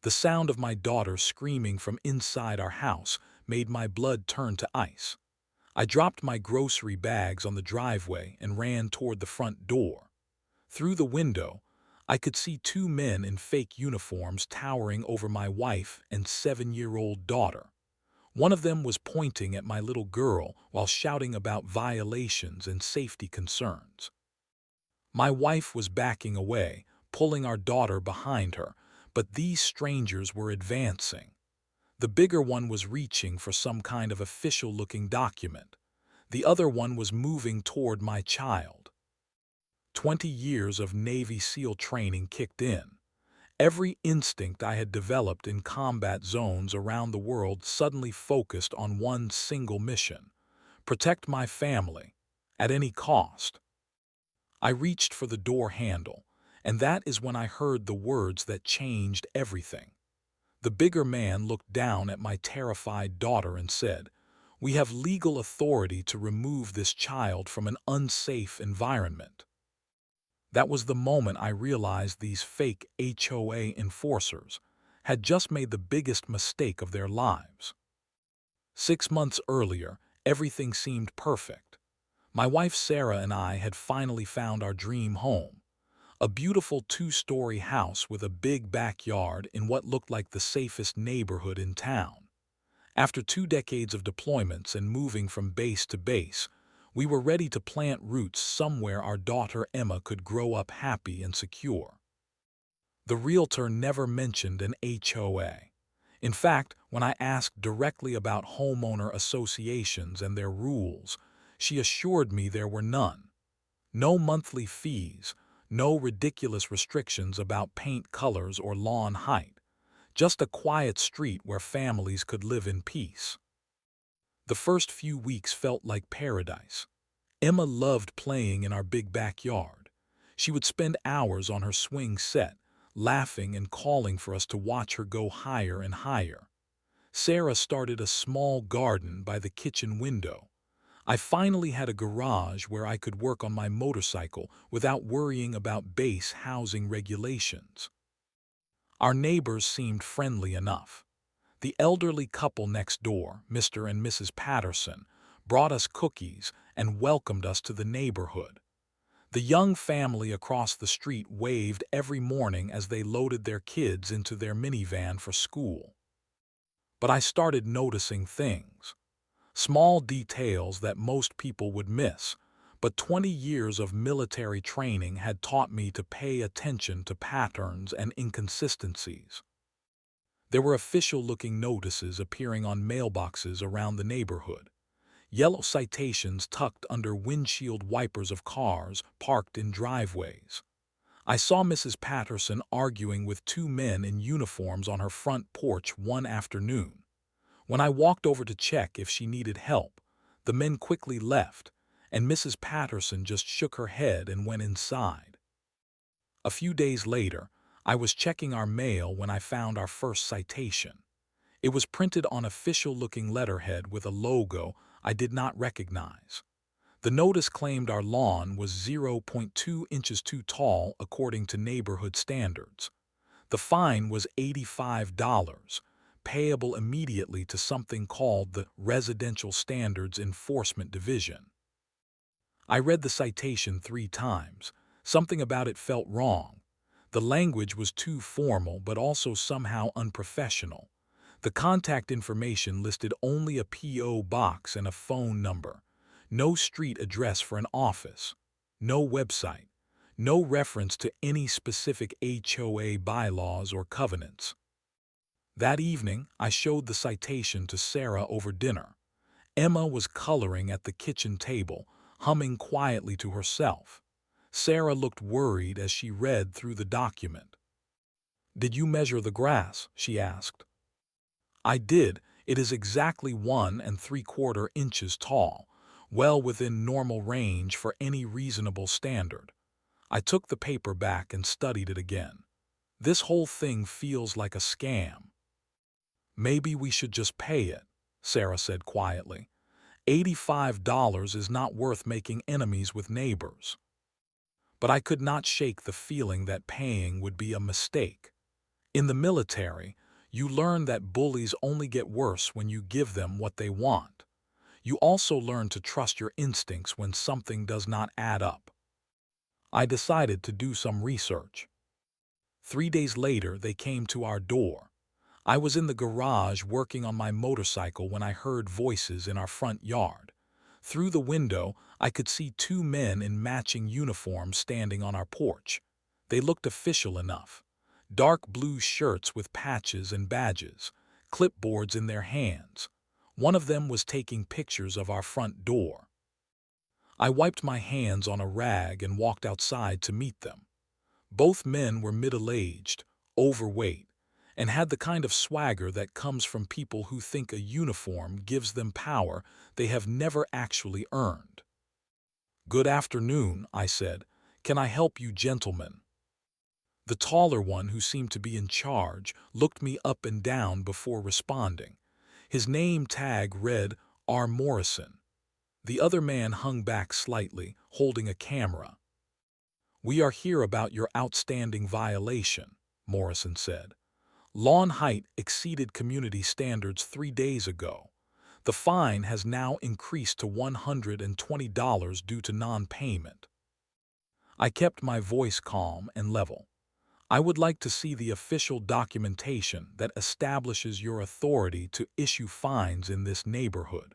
The sound of my daughter screaming from inside our house made my blood turn to ice. I dropped my grocery bags on the driveway and ran toward the front door. Through the window, I could see two men in fake uniforms towering over my wife and 7-year-old daughter. One of them was pointing at my little girl while shouting about violations and safety concerns. My wife was backing away, pulling our daughter behind her, but these strangers were advancing. The bigger one was reaching for some kind of official-looking document. The other one was moving toward my child. 20 years of Navy SEAL training kicked in. Every instinct I had developed in combat zones around the world suddenly focused on one single mission: protect my family, at any cost. I reached for the door handle, and that is when I heard the words that changed everything. The bigger man looked down at my terrified daughter and said, "We have legal authority to remove this child from an unsafe environment." That was the moment I realized these fake HOA enforcers had just made the biggest mistake of their lives. 6 months earlier, everything seemed perfect. My wife Sarah and I had finally found our dream home, a beautiful 2-story house with a big backyard in what looked like the safest neighborhood in town. After 2 decades of deployments and moving from base to base, we were ready to plant roots somewhere our daughter Emma could grow up happy and secure. The realtor never mentioned an HOA. In fact, when I asked directly about homeowner associations and their rules, she assured me there were none. No monthly fees, no ridiculous restrictions about paint colors or lawn height, just a quiet street where families could live in peace. The first few weeks felt like paradise. Emma loved playing in our big backyard. She would spend hours on her swing set, laughing and calling for us to watch her go higher and higher. Sarah started a small garden by the kitchen window. I finally had a garage where I could work on my motorcycle without worrying about base housing regulations. Our neighbors seemed friendly enough. The elderly couple next door, Mr. and Mrs. Patterson, brought us cookies and welcomed us to the neighborhood. The young family across the street waved every morning as they loaded their kids into their minivan for school. But I started noticing things. Small details that most people would miss, but 20 years of military training had taught me to pay attention to patterns and inconsistencies. There were official-looking notices appearing on mailboxes around the neighborhood. Yellow citations tucked under windshield wipers of cars parked in driveways. I saw Mrs. Patterson arguing with 2 men in uniforms on her front porch one afternoon. When I walked over to check if she needed help, the men quickly left, and Mrs. Patterson just shook her head and went inside. A few days later, I was checking our mail when I found our first citation. It was printed on official-looking letterhead with a logo I did not recognize. The notice claimed our lawn was 0.2 inches too tall according to neighborhood standards. The fine was $85, payable immediately to something called the Residential Standards Enforcement Division. I read the citation 3 times. Something about it felt wrong. The language was too formal but also somehow unprofessional. The contact information listed only a P.O. box and a phone number. No street address for an office. No website. No reference to any specific HOA bylaws or covenants. That evening, I showed the citation to Sarah over dinner. Emma was coloring at the kitchen table, humming quietly to herself. Sarah looked worried as she read through the document. "Did you measure the grass?" she asked. "I did. It is exactly 1 3/4 inches tall, well within normal range for any reasonable standard." I took the paper back and studied it again. This whole thing feels like a scam. "Maybe we should just pay it," Sarah said quietly. $85 is not worth making enemies with neighbors. But I could not shake the feeling that paying would be a mistake. In the military, you learn that bullies only get worse when you give them what they want. You also learn to trust your instincts when something does not add up. I decided to do some research. 3 days later, they came to our door. I was in the garage working on my motorcycle when I heard voices in our front yard. Through the window, I could see two men in matching uniforms standing on our porch. They looked official enough. Dark blue shirts with patches and badges, clipboards in their hands. One of them was taking pictures of our front door. I wiped my hands on a rag and walked outside to meet them. Both men were middle-aged, overweight, and had the kind of swagger that comes from people who think a uniform gives them power they have never actually earned. "Good afternoon," I said. "Can I help you, gentlemen?" The taller one, who seemed to be in charge, looked me up and down before responding. His name tag read R. Morrison. The other man hung back slightly, holding a camera. "We are here about your outstanding violation," Morrison said. "Lawn height exceeded community standards 3 days ago. The fine has now increased to $120 due to non-payment." I kept my voice calm and level. "I would like to see the official documentation that establishes your authority to issue fines in this neighborhood."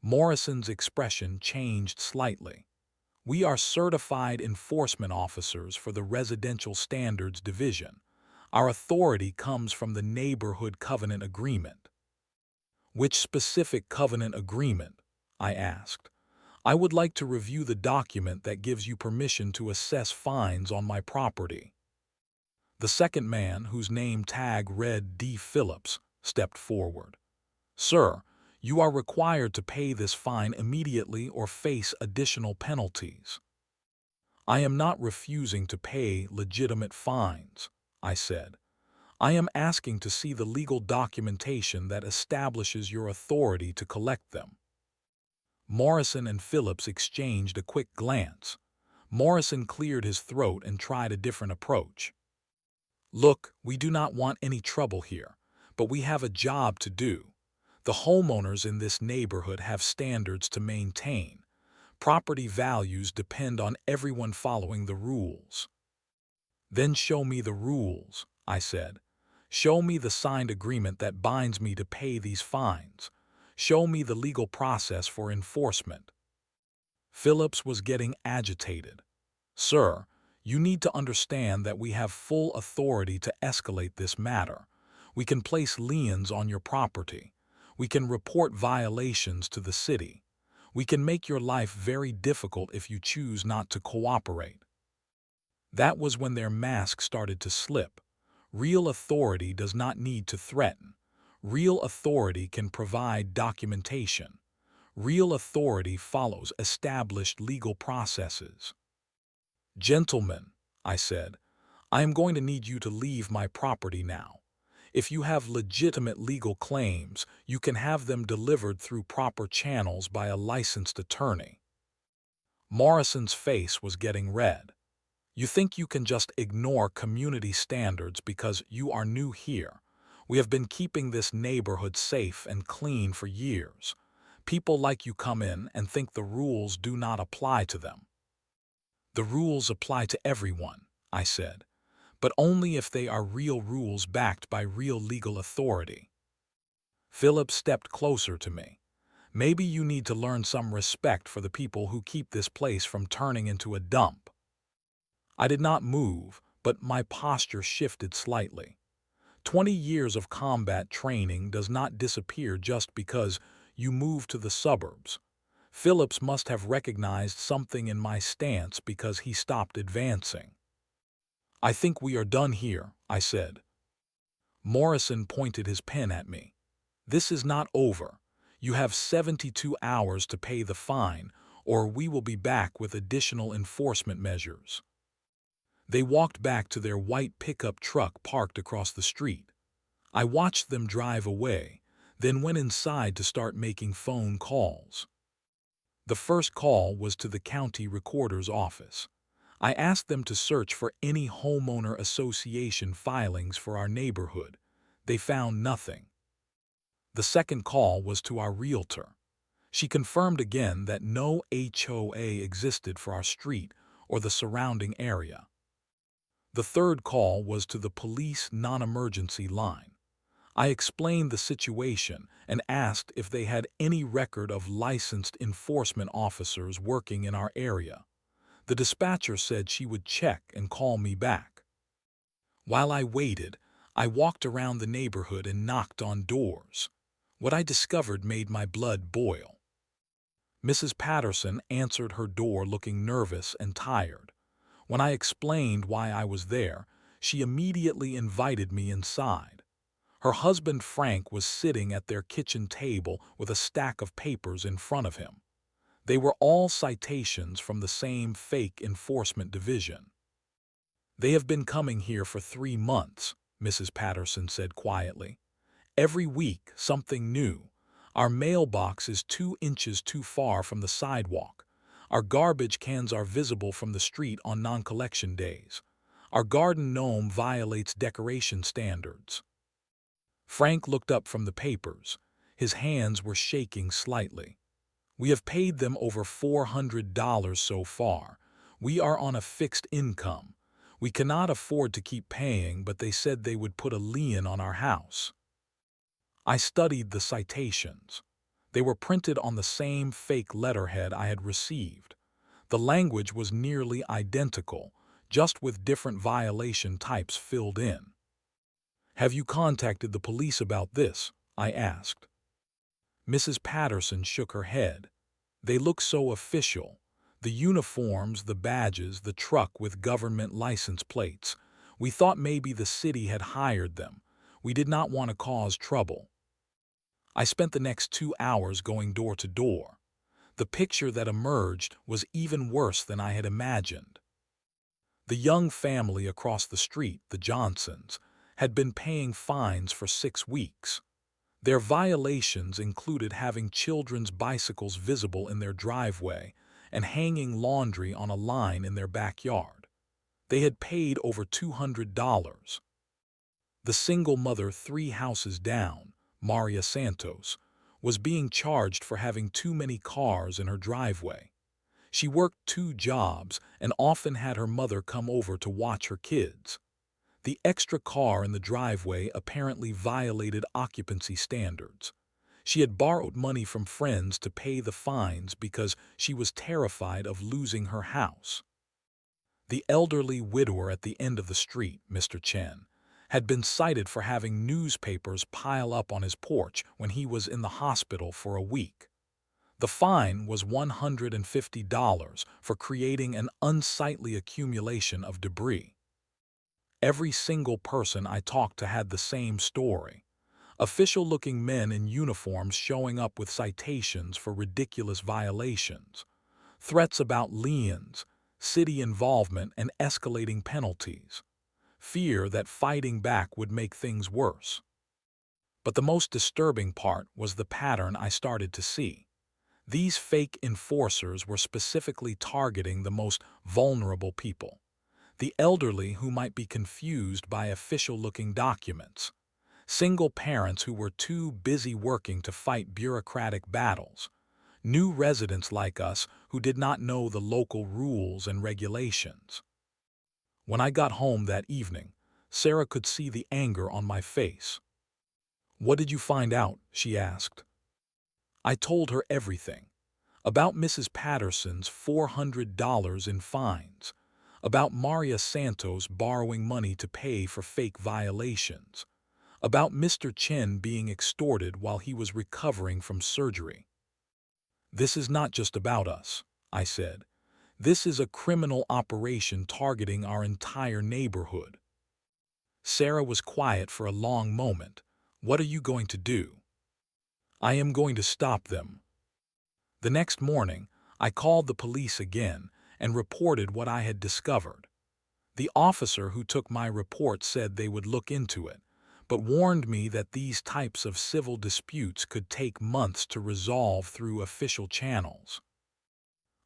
Morrison's expression changed slightly. "We are certified enforcement officers for the Residential Standards Division. Our authority comes from the Neighborhood Covenant Agreement." "Which specific covenant agreement?" I asked. "I would like to review the document that gives you permission to assess fines on my property." The second man, whose name tag read D. Phillips, stepped forward. "Sir, you are required to pay this fine immediately or face additional penalties." "I am not refusing to pay legitimate fines," I said. "I am asking to see the legal documentation that establishes your authority to collect them." Morrison and Phillips exchanged a quick glance. Morrison cleared his throat and tried a different approach. "Look, we do not want any trouble here, but we have a job to do. The homeowners in this neighborhood have standards to maintain. Property values depend on everyone following the rules." "Then show me the rules," I said. "Show me the signed agreement that binds me to pay these fines. Show me the legal process for enforcement." Phillips was getting agitated. "Sir, you need to understand that we have full authority to escalate this matter. We can place liens on your property. We can report violations to the city. We can make your life very difficult if you choose not to cooperate." That was when their mask started to slip. Real authority does not need to threaten. Real authority can provide documentation. Real authority follows established legal processes. "Gentlemen," I said, "I am going to need you to leave my property now. If you have legitimate legal claims, you can have them delivered through proper channels by a licensed attorney." Morrison's face was getting red. "You think you can just ignore community standards because you are new here? We have been keeping this neighborhood safe and clean for years. People like you come in and think the rules do not apply to them." "The rules apply to everyone," I said, "but only if they are real rules backed by real legal authority." Philip stepped closer to me. "Maybe you need to learn some respect for the people who keep this place from turning into a dump." I did not move, but my posture shifted slightly. 20 years of combat training does not disappear just because you move to the suburbs. Phillips must have recognized something in my stance because he stopped advancing. "I think we are done here," I said. Morrison pointed his pen at me. "This is not over. You have 72 hours to pay the fine, or we will be back with additional enforcement measures." They walked back to their white pickup truck parked across the street. I watched them drive away, then went inside to start making phone calls. The first call was to the county recorder's office. I asked them to search for any homeowner association filings for our neighborhood. They found nothing. The second call was to our realtor. She confirmed again that no HOA existed for our street or the surrounding area. The third call was to the police non-emergency line. I explained the situation and asked if they had any record of licensed enforcement officers working in our area. The dispatcher said she would check and call me back. While I waited, I walked around the neighborhood and knocked on doors. What I discovered made my blood boil. Mrs. Patterson answered her door looking nervous and tired. When I explained why I was there, she immediately invited me inside. Her husband Frank was sitting at their kitchen table with a stack of papers in front of him. They were all citations from the same fake enforcement division. "They have been coming here for 3 months," Mrs. Patterson said quietly. "Every week, something new. Our mailbox is 2 inches too far from the sidewalk. Our garbage cans are visible from the street on non-collection days. Our garden gnome violates decoration standards." Frank looked up from the papers. His hands were shaking slightly. "We have paid them over $400 so far. We are on a fixed income. We cannot afford to keep paying, but they said they would put a lien on our house." I studied the citations. They were printed on the same fake letterhead I had received. The language was nearly identical, just with different violation types filled in. "Have you contacted the police about this?" I asked. Mrs. Patterson shook her head. "They look so official. The uniforms, the badges, the truck with government license plates. We thought maybe the city had hired them. We did not want to cause trouble." I spent the next 2 hours going door to door. The picture that emerged was even worse than I had imagined. The young family across the street, the Johnsons, had been paying fines for 6 weeks. Their violations included having children's bicycles visible in their driveway and hanging laundry on a line in their backyard. They had paid over $200. The single mother 3 houses down, Maria Santos, was being charged for having too many cars in her driveway. She worked 2 jobs and often had her mother come over to watch her kids. The extra car in the driveway apparently violated occupancy standards. She had borrowed money from friends to pay the fines because she was terrified of losing her house. The elderly widower at the end of the street, Mr. Chen, had been cited for having newspapers pile up on his porch when he was in the hospital for a week. The fine was $150 for creating an unsightly accumulation of debris. Every single person I talked to had the same story. Official-looking men in uniforms showing up with citations for ridiculous violations, threats about liens, city involvement, and escalating penalties. Fear that fighting back would make things worse. But the most disturbing part was the pattern I started to see. These fake enforcers were specifically targeting the most vulnerable people. The elderly who might be confused by official-looking documents. Single parents who were too busy working to fight bureaucratic battles. New residents like us who did not know the local rules and regulations. When I got home that evening, Sarah could see the anger on my face. "What did you find out?" she asked. I told her everything. About Mrs. Patterson's $400 in fines. About Maria Santos borrowing money to pay for fake violations. About Mr. Chen being extorted while he was recovering from surgery. "This is not just about us," I said. "This is a criminal operation targeting our entire neighborhood." Sarah was quiet for a long moment. "What are you going to do?" "I am going to stop them." The next morning, I called the police again and reported what I had discovered. The officer who took my report said they would look into it, but warned me that these types of civil disputes could take months to resolve through official channels.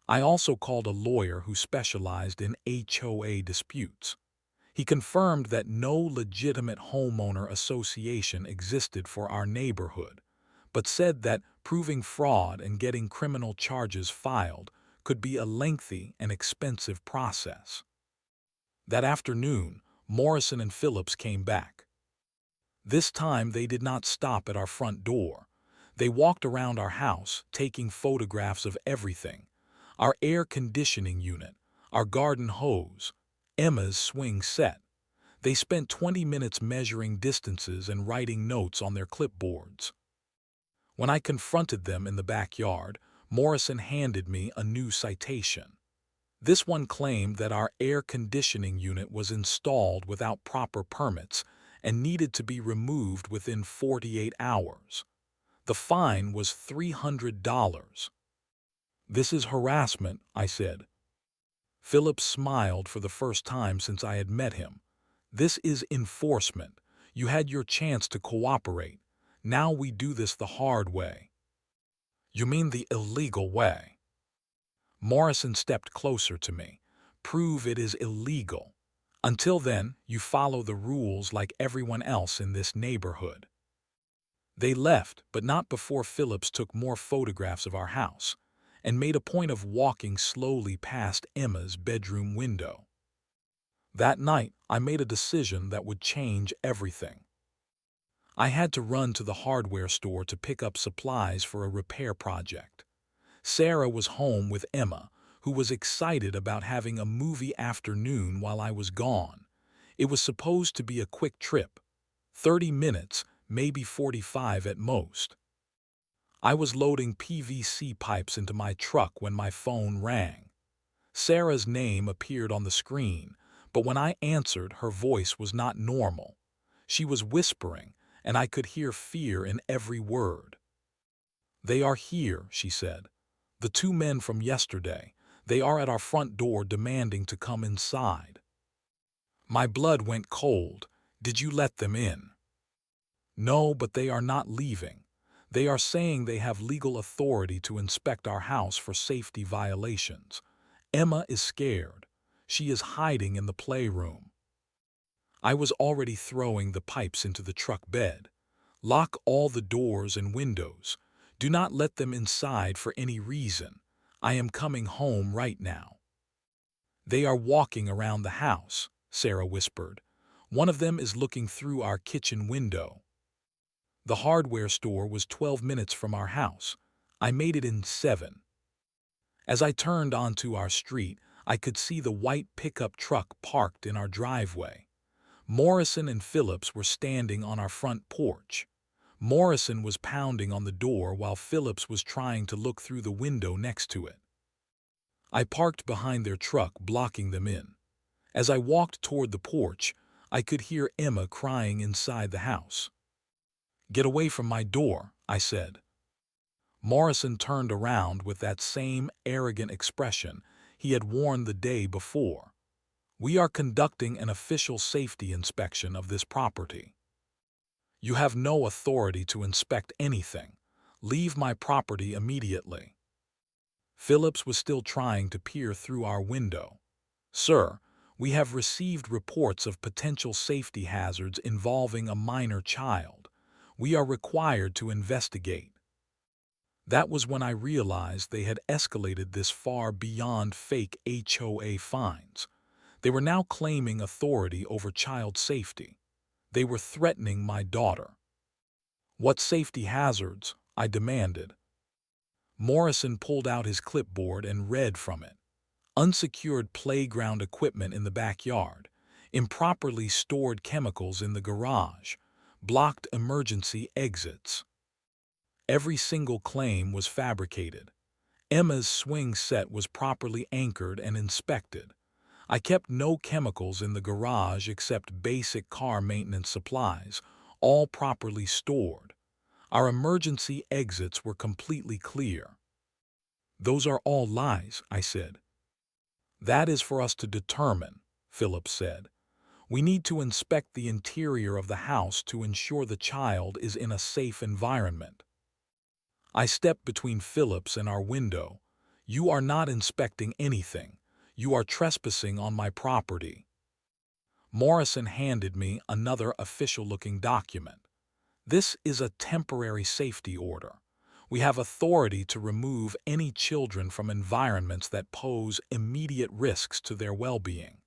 I also called a lawyer who specialized in HOA disputes. He confirmed that no legitimate homeowner association existed for our neighborhood, but said that proving fraud and getting criminal charges filed could be a lengthy and expensive process. That afternoon, Morrison and Phillips came back. This time they did not stop at our front door. They walked around our house, taking photographs of everything: our air conditioning unit, our garden hose, Emma's swing set. They spent 20 minutes measuring distances and writing notes on their clipboards. When I confronted them in the backyard, Morrison handed me a new citation. This one claimed that our air conditioning unit was installed without proper permits and needed to be removed within 48 hours. The fine was $300. "This is harassment," I said. Phillips smiled for the first time since I had met him. "This is enforcement. You had your chance to cooperate. Now we do this the hard way." "You mean the illegal way?" Morrison stepped closer to me. "Prove it is illegal. Until then, you follow the rules like everyone else in this neighborhood." They left, but not before Phillips took more photographs of our house and made a point of walking slowly past Emma's bedroom window. That night, I made a decision that would change everything. I had to run to the hardware store to pick up supplies for a repair project. Sarah was home with Emma, who was excited about having a movie afternoon while I was gone. It was supposed to be a quick trip, 30 minutes, maybe 45 at most. I was loading PVC pipes into my truck when my phone rang. Sarah's name appeared on the screen, but when I answered, her voice was not normal. She was whispering, and I could hear fear in every word. "They are here," she said. "The two men from yesterday. They are at our front door demanding to come inside." My blood went cold. "Did you let them in?" "No, but they are not leaving. They are saying they have legal authority to inspect our house for safety violations. Emma is scared. She is hiding in the playroom." I was already throwing the pipes into the truck bed. "Lock all the doors and windows. Do not let them inside for any reason. I am coming home right now." "They are walking around the house," Sarah whispered. "One of them is looking through our kitchen window." The hardware store was 12 minutes from our house. I made it in 7. As I turned onto our street, I could see the white pickup truck parked in our driveway. Morrison and Phillips were standing on our front porch. Morrison was pounding on the door while Phillips was trying to look through the window next to it. I parked behind their truck, blocking them in. As I walked toward the porch, I could hear Emma crying inside the house. "Get away from my door," I said. Morrison turned around with that same arrogant expression he had worn the day before. "We are conducting an official safety inspection of this property." "You have no authority to inspect anything. Leave my property immediately." Phillips was still trying to peer through our window. "Sir, we have received reports of potential safety hazards involving a minor child. We are required to investigate." That was when I realized they had escalated this far beyond fake HOA fines. They were now claiming authority over child safety. They were threatening my daughter. "What safety hazards?" I demanded. Morrison pulled out his clipboard and read from it. "Unsecured playground equipment in the backyard, improperly stored chemicals in the garage, blocked emergency exits." Every single claim was fabricated. Emma's swing set was properly anchored and inspected. I kept no chemicals in the garage except basic car maintenance supplies, all properly stored. Our emergency exits were completely clear. "Those are all lies," I said. "That is for us to determine," Phillips said. "We need to inspect the interior of the house to ensure the child is in a safe environment." I stepped between Phillips and our window. You are not inspecting anything. You are trespassing on my property. Morrison handed me another official-looking document. This is a temporary safety order. We have authority to remove any children from environments that pose immediate risks to their well-being.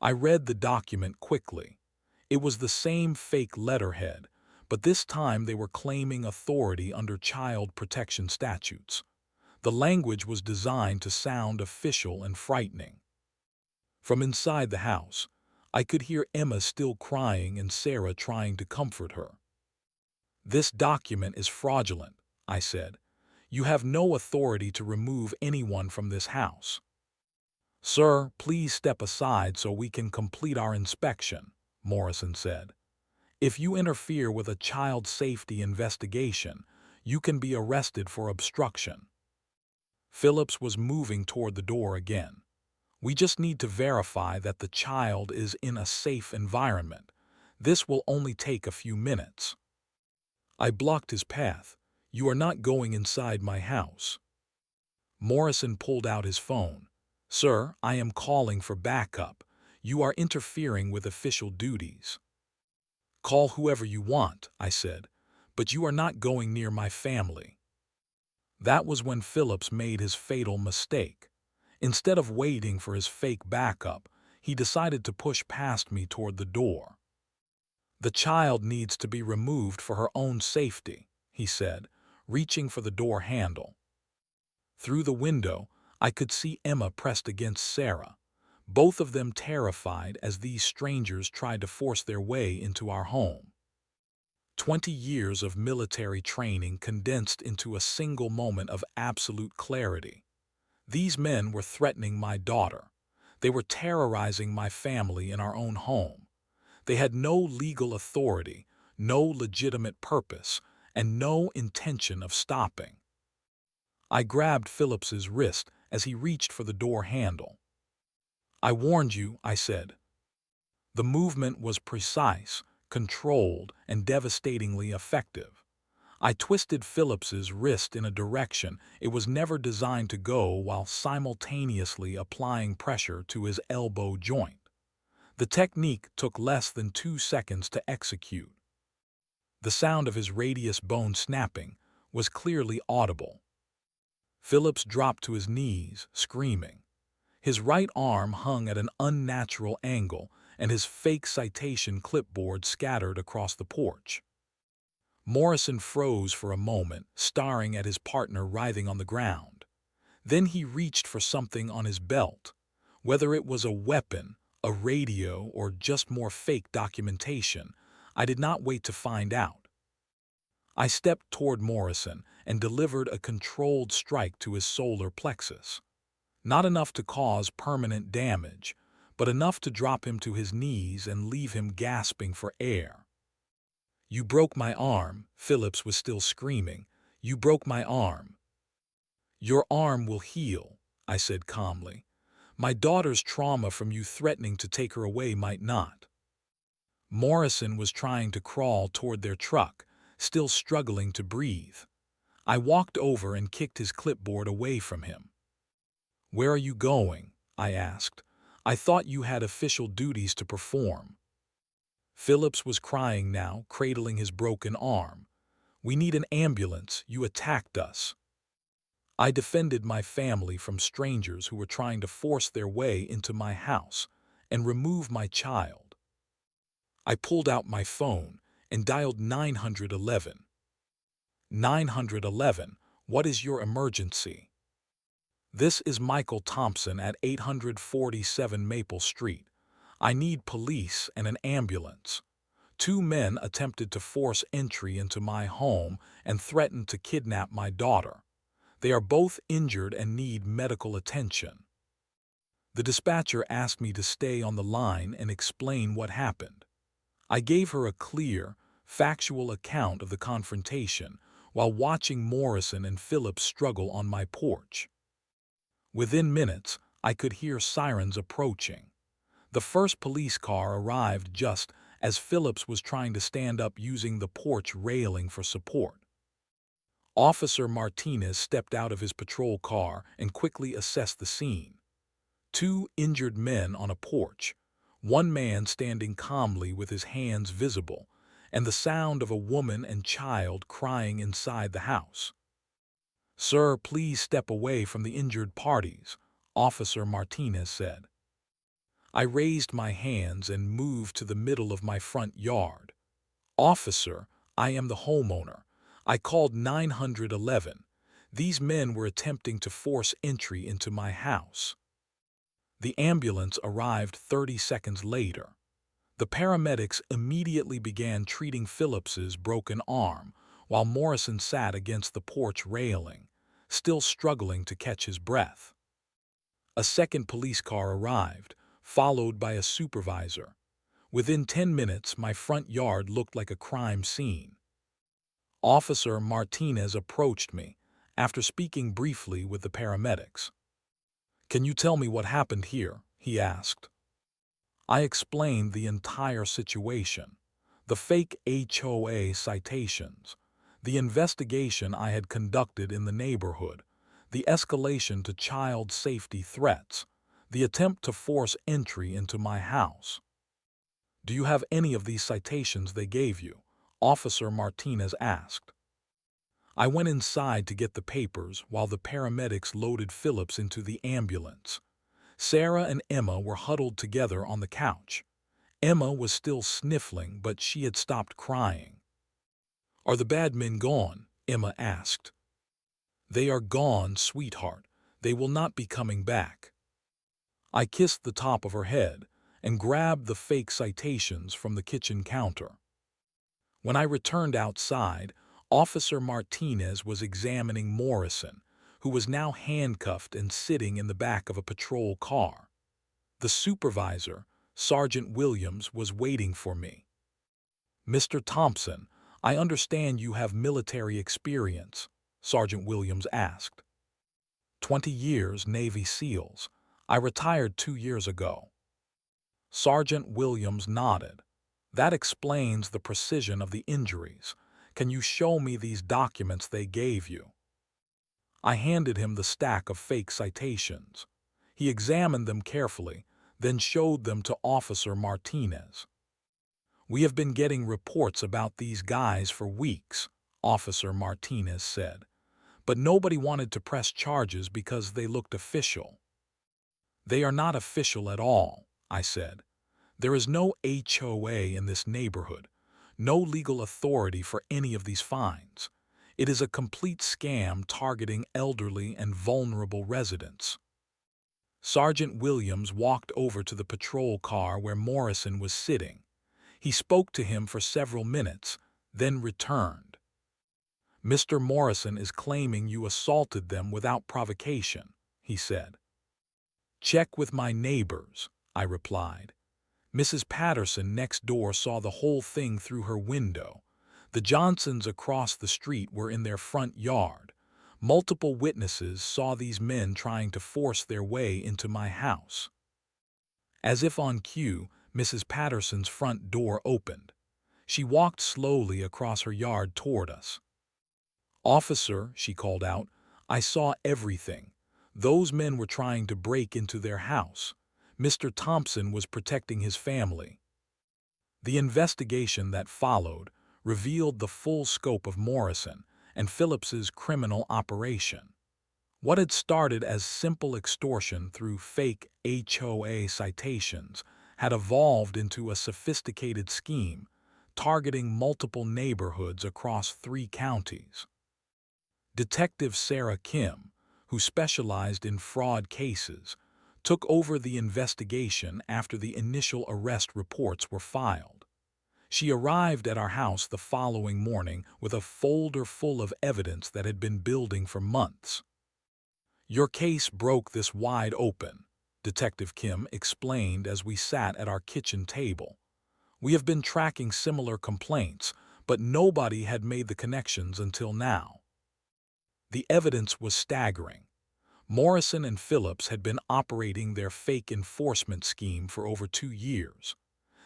I read the document quickly. It was the same fake letterhead, but this time they were claiming authority under child protection statutes. The language was designed to sound official and frightening. From inside the house, I could hear Emma still crying and Sarah trying to comfort her. "This document is fraudulent," I said. "You have no authority to remove anyone from this house." "Sir, please step aside so we can complete our inspection," Morrison said. "If you interfere with a child safety investigation, you can be arrested for obstruction." Phillips was moving toward the door again. "We just need to verify that the child is in a safe environment. This will only take a few minutes." I blocked his path. "You are not going inside my house." Morrison pulled out his phone. "Sir, I am calling for backup. You are interfering with official duties." "Call whoever you want," I said, "but you are not going near my family." That was when Phillips made his fatal mistake. Instead of waiting for his fake backup, he decided to push past me toward the door. "The child needs to be removed for her own safety," he said, reaching for the door handle. Through the window, I could see Emma pressed against Sarah, both of them terrified as these strangers tried to force their way into our home. 20 years of military training condensed into a single moment of absolute clarity. These men were threatening my daughter. They were terrorizing my family in our own home. They had no legal authority, no legitimate purpose, and no intention of stopping. I grabbed Phillips's wrist as he reached for the door handle. "I warned you," I said. The movement was precise, controlled, and devastatingly effective. I twisted Phillips's wrist in a direction it was never designed to go while simultaneously applying pressure to his elbow joint. The technique took less than 2 seconds to execute. The sound of his radius bone snapping was clearly audible. Phillips dropped to his knees, screaming. His right arm hung at an unnatural angle, and his fake citation clipboard scattered across the porch. Morrison froze for a moment, staring at his partner writhing on the ground. Then he reached for something on his belt. Whether it was a weapon, a radio, or just more fake documentation, I did not wait to find out. I stepped toward Morrison and delivered a controlled strike to his solar plexus. Not enough to cause permanent damage, but enough to drop him to his knees and leave him gasping for air. "You broke my arm," Phillips was still screaming. "You broke my arm." "Your arm will heal," I said calmly. "My daughter's trauma from you threatening to take her away might not." Morrison was trying to crawl toward their truck, still struggling to breathe. I walked over and kicked his clipboard away from him. "Where are you going?" I asked. "I thought you had official duties to perform." Phillips was crying now, cradling his broken arm. "We need an ambulance. You attacked us." I defended my family from strangers who were trying to force their way into my house and remove my child. I pulled out my phone and dialed 911. 911, what is your emergency? This is Michael Thompson at 847 Maple Street. I need police and an ambulance. 2 men attempted to force entry into my home and threatened to kidnap my daughter. They are both injured and need medical attention. The dispatcher asked me to stay on the line and explain what happened. I gave her a clear, factual account of the confrontation while watching Morrison and Phillips struggle on my porch. Within minutes, I could hear sirens approaching. The first police car arrived just as Phillips was trying to stand up using the porch railing for support. Officer Martinez stepped out of his patrol car and quickly assessed the scene. Two injured men on a porch, one man standing calmly with his hands visible, and the sound of a woman and child crying inside the house. "Sir, please step away from the injured parties," Officer Martinez said. I raised my hands and moved to the middle of my front yard. "Officer, I am the homeowner. I called 911. These men were attempting to force entry into my house." The ambulance arrived 30 seconds later. The paramedics immediately began treating Phillips's broken arm, while Morrison sat against the porch railing, still struggling to catch his breath. A second police car arrived, followed by a supervisor. Within 10 minutes, my front yard looked like a crime scene. Officer Martinez approached me, after speaking briefly with the paramedics. "Can you tell me what happened here?" he asked. I explained the entire situation, the fake HOA citations, the investigation I had conducted in the neighborhood, the escalation to child safety threats, the attempt to force entry into my house. "Do you have any of these citations they gave you?" Officer Martinez asked. I went inside to get the papers while the paramedics loaded Phillips into the ambulance. Sarah and Emma were huddled together on the couch. Emma was still sniffling, but she had stopped crying. "Are the bad men gone?" Emma asked. "They are gone, sweetheart. They will not be coming back." I kissed the top of her head and grabbed the fake citations from the kitchen counter. When I returned outside, Officer Martinez was examining Morrison, who was now handcuffed and sitting in the back of a patrol car. The supervisor, Sergeant Williams, was waiting for me. "Mr. Thompson, I understand you have military experience," Sergeant Williams asked. 20 years Navy SEALs. I retired 2 years ago." Sergeant Williams nodded. "That explains the precision of the injuries. Can you show me these documents they gave you?" I handed him the stack of fake citations. He examined them carefully, then showed them to Officer Martinez. "We have been getting reports about these guys for weeks," Officer Martinez said, "but nobody wanted to press charges because they looked official." "They are not official at all," I said. "There is no HOA in this neighborhood, no legal authority for any of these fines. It is a complete scam targeting elderly and vulnerable residents." Sergeant Williams walked over to the patrol car where Morrison was sitting. He spoke to him for several minutes, then returned. "Mr. Morrison is claiming you assaulted them without provocation," he said. "Check with my neighbors," I replied. "Mrs. Patterson next door saw the whole thing through her window. The Johnsons across the street were in their front yard. Multiple witnesses saw these men trying to force their way into my house." As if on cue, Mrs. Patterson's front door opened. She walked slowly across her yard toward us. "Officer," she called out, "I saw everything. Those men were trying to break into their house. Mr. Thompson was protecting his family." The investigation that followed revealed the full scope of Morrison and Phillips's criminal operation. What had started as simple extortion through fake HOA citations had evolved into a sophisticated scheme targeting multiple neighborhoods across 3 counties. Detective Sarah Kim, who specialized in fraud cases, took over the investigation after the initial arrest reports were filed. She arrived at our house the following morning with a folder full of evidence that had been building for months. "Your case broke this wide open," Detective Kim explained as we sat at our kitchen table. "We have been tracking similar complaints, but nobody had made the connections until now." The evidence was staggering. Morrison and Phillips had been operating their fake enforcement scheme for over 2 years.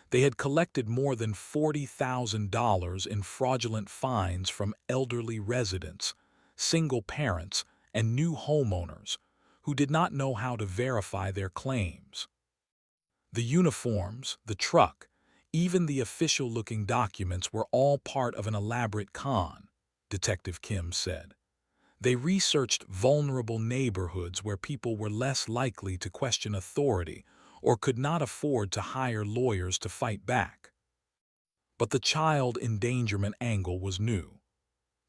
They had collected more than $40,000 in fraudulent fines from elderly residents, single parents, and new homeowners who did not know how to verify their claims. The uniforms, the truck, even the official-looking documents were all part of an elaborate con, Detective Kim said. They researched vulnerable neighborhoods where people were less likely to question authority or could not afford to hire lawyers to fight back. But the child endangerment angle was new.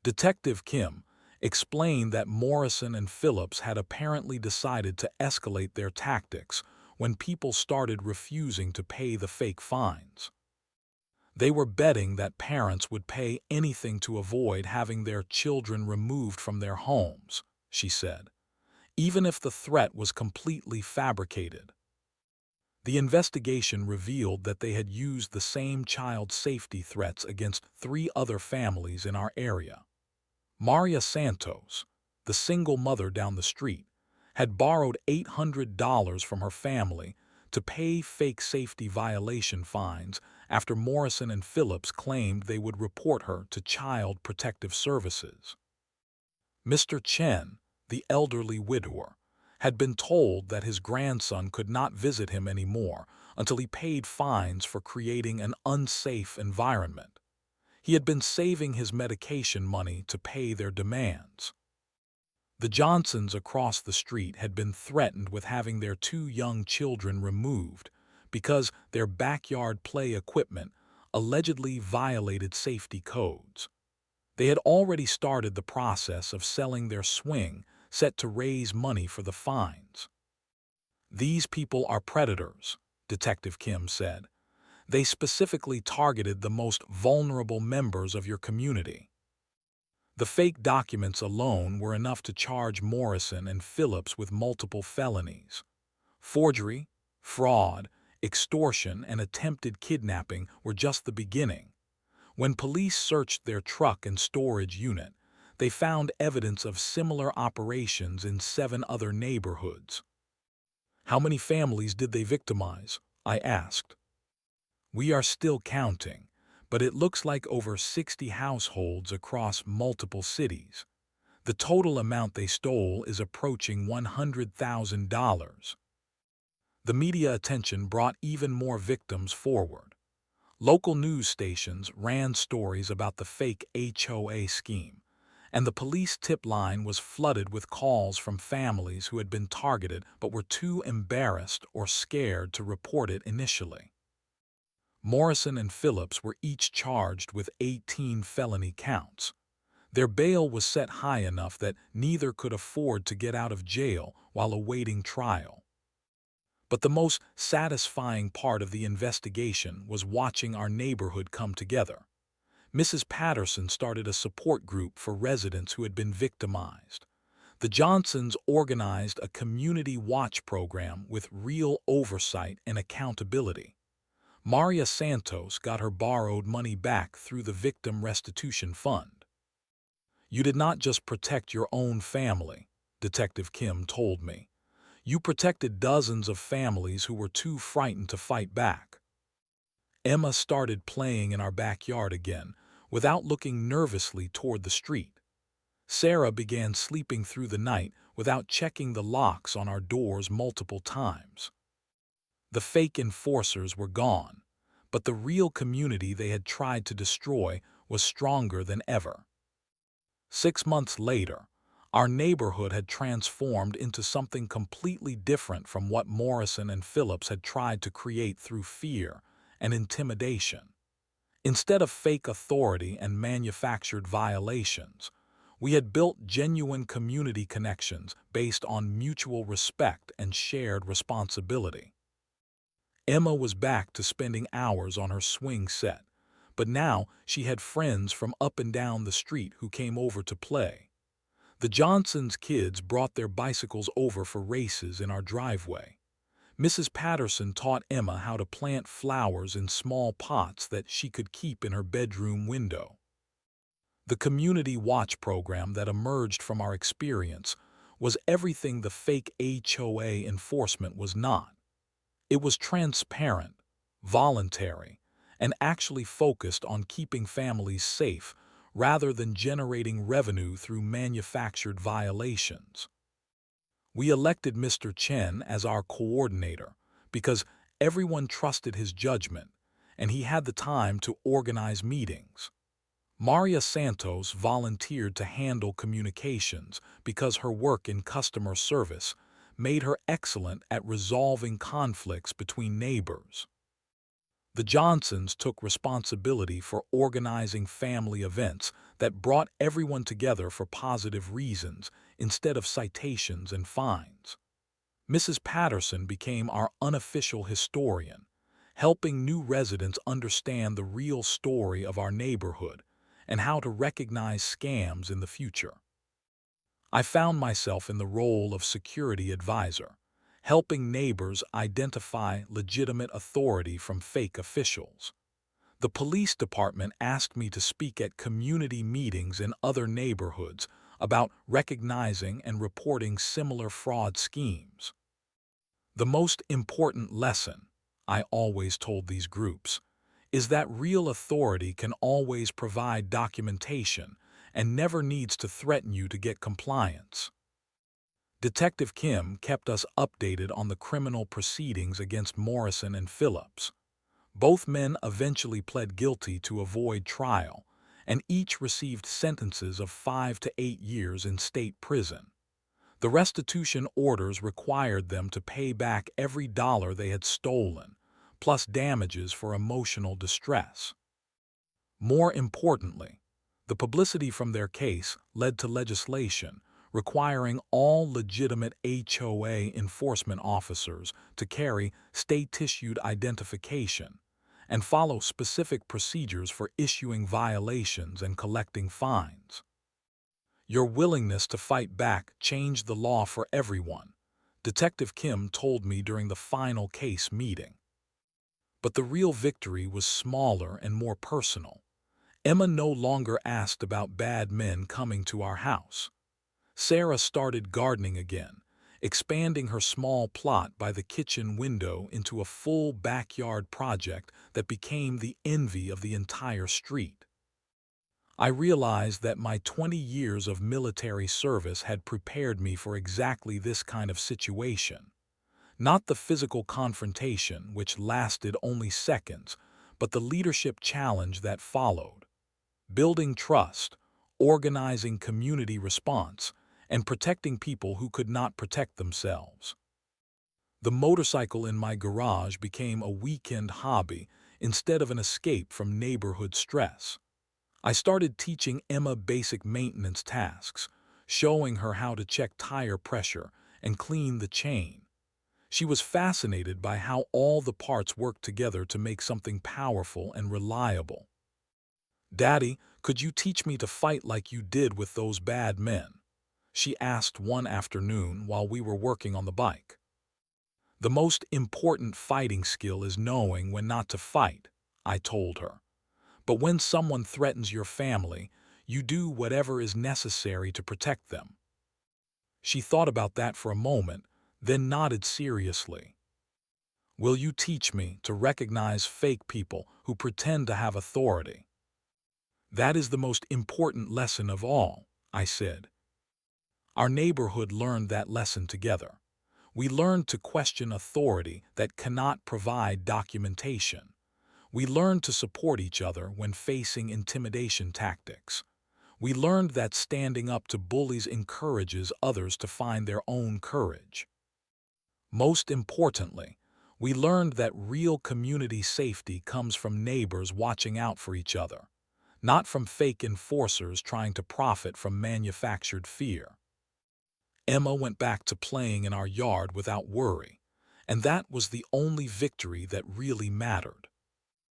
Detective Kim explained that Morrison and Phillips had apparently decided to escalate their tactics when people started refusing to pay the fake fines. They were betting that parents would pay anything to avoid having their children removed from their homes, she said, even if the threat was completely fabricated. The investigation revealed that they had used the same child safety threats against 3 other families in our area. Maria Santos, the single mother down the street, had borrowed $800 from her family to pay fake safety violation fines after Morrison and Phillips claimed they would report her to Child Protective Services. Mr. Chen, the elderly widower, had been told that his grandson could not visit him anymore until he paid fines for creating an unsafe environment. He had been saving his medication money to pay their demands. The Johnsons across the street had been threatened with having their 2 young children removed because their backyard play equipment allegedly violated safety codes. They had already started the process of selling their swing, set to raise money for the fines. These people are predators, Detective Kim said. They specifically targeted the most vulnerable members of your community. The fake documents alone were enough to charge Morrison and Phillips with multiple felonies. Forgery, fraud, extortion, and attempted kidnapping were just the beginning. When police searched their truck and storage unit, they found evidence of similar operations in 7 other neighborhoods. How many families did they victimize? I asked. We are still counting, but it looks like over 60 households across multiple cities. The total amount they stole is approaching $100,000. The media attention brought even more victims forward. Local news stations ran stories about the fake HOA scheme, and the police tip line was flooded with calls from families who had been targeted but were too embarrassed or scared to report it initially. Morrison and Phillips were each charged with 18 felony counts. Their bail was set high enough that neither could afford to get out of jail while awaiting trial. But the most satisfying part of the investigation was watching our neighborhood come together. Mrs. Patterson started a support group for residents who had been victimized. The Johnsons organized a community watch program with real oversight and accountability. Maria Santos got her borrowed money back through the Victim Restitution Fund. You did not just protect your own family, Detective Kim told me. You protected dozens of families who were too frightened to fight back. Emma started playing in our backyard again, without looking nervously toward the street. Sarah began sleeping through the night without checking the locks on our doors multiple times. The fake enforcers were gone, but the real community they had tried to destroy was stronger than ever. 6 months later, our neighborhood had transformed into something completely different from what Morrison and Phillips had tried to create through fear and intimidation. Instead of fake authority and manufactured violations, we had built genuine community connections based on mutual respect and shared responsibility. Emma was back to spending hours on her swing set, but now she had friends from up and down the street who came over to play. The Johnsons' kids brought their bicycles over for races in our driveway. Mrs. Patterson taught Emma how to plant flowers in small pots that she could keep in her bedroom window. The community watch program that emerged from our experience was everything the fake HOA enforcement was not. It was transparent, voluntary, and actually focused on keeping families safe rather than generating revenue through manufactured violations. We elected Mr. Chen as our coordinator because everyone trusted his judgment and he had the time to organize meetings. Maria Santos volunteered to handle communications because her work in customer service made her excellent at resolving conflicts between neighbors. The Johnsons took responsibility for organizing family events that brought everyone together for positive reasons instead of citations and fines. Mrs. Patterson became our unofficial historian, helping new residents understand the real story of our neighborhood and how to recognize scams in the future. I found myself in the role of security advisor, helping neighbors identify legitimate authority from fake officials. The police department asked me to speak at community meetings in other neighborhoods about recognizing and reporting similar fraud schemes. The most important lesson, I always told these groups, is that real authority can always provide documentation and never needs to threaten you to get compliance. Detective Kim kept us updated on the criminal proceedings against Morrison and Phillips. Both men eventually pled guilty to avoid trial, and each received sentences of 5 to 8 years in state prison. The restitution orders required them to pay back every dollar they had stolen, plus damages for emotional distress. More importantly, the publicity from their case led to legislation requiring all legitimate HOA enforcement officers to carry state-issued identification and follow specific procedures for issuing violations and collecting fines. Your willingness to fight back changed the law for everyone, Detective Kim told me during the final case meeting. But the real victory was smaller and more personal. Emma no longer asked about bad men coming to our house. Sarah started gardening again, expanding her small plot by the kitchen window into a full backyard project that became the envy of the entire street. I realized that my 20 years of military service had prepared me for exactly this kind of situation. Not the physical confrontation, which lasted only seconds, but the leadership challenge that followed. Building trust, organizing community response, and protecting people who could not protect themselves. The motorcycle in my garage became a weekend hobby instead of an escape from neighborhood stress. I started teaching Emma basic maintenance tasks, showing her how to check tire pressure and clean the chain. She was fascinated by how all the parts worked together to make something powerful and reliable. "Daddy, could you teach me to fight like you did with those bad men?" she asked one afternoon while we were working on the bike. "The most important fighting skill is knowing when not to fight," I told her. "But when someone threatens your family, you do whatever is necessary to protect them." She thought about that for a moment, then nodded seriously. "Will you teach me to recognize fake people who pretend to have authority?" "That is the most important lesson of all," I said. Our neighborhood learned that lesson together. We learned to question authority that cannot provide documentation. We learned to support each other when facing intimidation tactics. We learned that standing up to bullies encourages others to find their own courage. Most importantly, we learned that real community safety comes from neighbors watching out for each other, not from fake enforcers trying to profit from manufactured fear. Emma went back to playing in our yard without worry, and that was the only victory that really mattered.